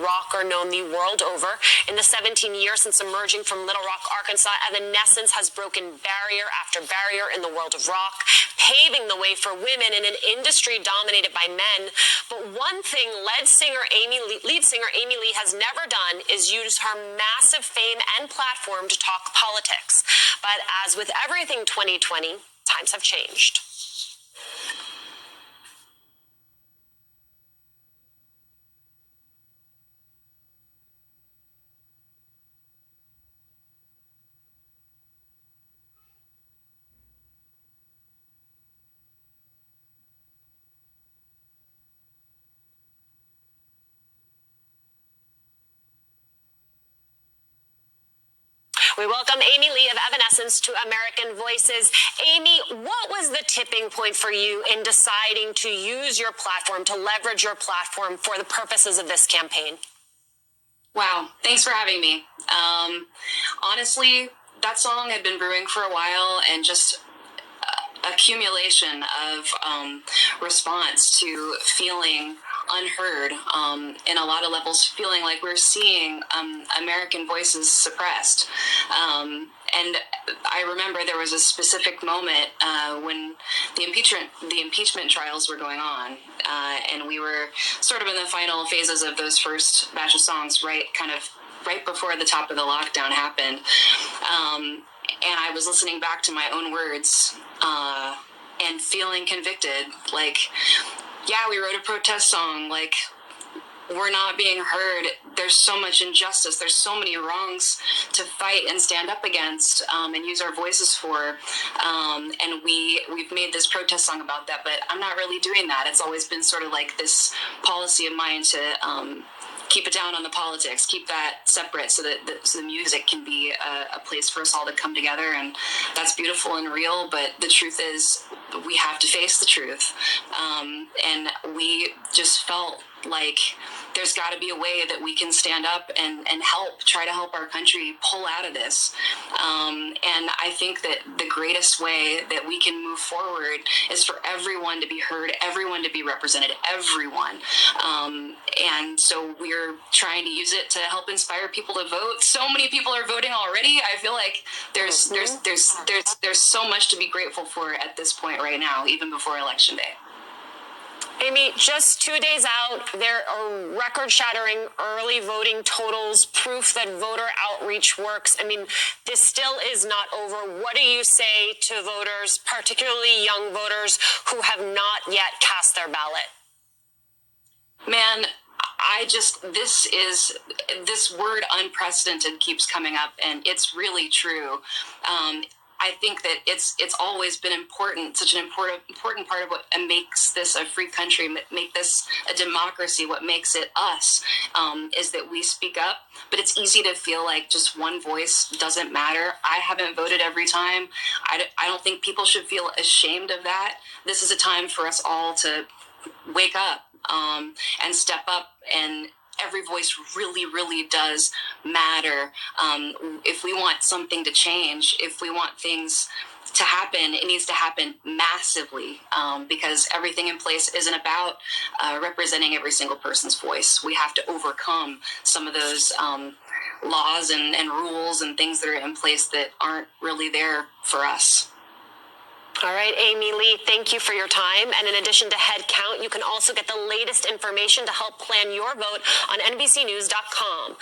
Rock are known the world over. In the 17 years since emerging from Little Rock, Arkansas, Evanescence has broken barrier after barrier in the world of rock, paving the way for women in an industry dominated by men. But one thing lead singer Amy Lee has never done is use her massive fame and platform to talk politics. But as with everything 2020, times have changed. We welcome Amy Lee of Evanescence to American Voices. Amy, what was the tipping point for you in deciding to use your platform, to leverage your platform for the purposes of this campaign? Wow, thanks for having me. Honestly, that song had been brewing for a while, and just accumulation of response to feeling unheard in a lot of levels, feeling like we're seeing American voices suppressed. And I remember there was a specific moment when the impeachment trials were going on, and we were sort of in the final phases of those first batch of songs, right before the top of the lockdown happened. And I was listening back to my own words and feeling convicted. Like, yeah, we wrote a protest song. Like, we're not being heard. There's so much injustice. There's so many wrongs to fight and stand up against and use our voices for. And we've made this protest song about that, but I'm not really doing that. It's always been sort of like this policy of mine to keep it down on the politics, keep that separate so that the music can be a place for us all to come together. And that's beautiful and real, but the truth is we have to face the truth. And we just felt like there's got to be a way that we can stand up and try to help our country pull out of this. And I think that the greatest way that we can move forward is for everyone to be heard, everyone to be represented, everyone. And so we're trying to use it to help inspire people to vote. So many people are voting already. I feel like there's so much to be grateful for at this point right now, even before Election Day. Amy, just 2 days out, there are record-shattering early voting totals, proof that voter outreach works. I mean, this still is not over. What do you say to voters, particularly young voters, who have not yet cast their ballot? Man, this word unprecedented keeps coming up, and it's really true. I think that it's always been important, such an important part of what makes this a free country, make this a democracy, what makes it us, is that we speak up. But it's easy to feel like just one voice doesn't matter. I haven't voted every time. I don't think people should feel ashamed of that. This is a time for us all to wake up and step up, and every voice really, really does matter. If we want something to change, if we want things to happen, it needs to happen massively, because everything in place isn't about representing every single person's voice. We have to overcome some of those laws and rules and things that are in place that aren't really there for us. All right, Amy Lee, thank you for your time. And in addition to head count, you can also get the latest information to help plan your vote on NBCnews.com.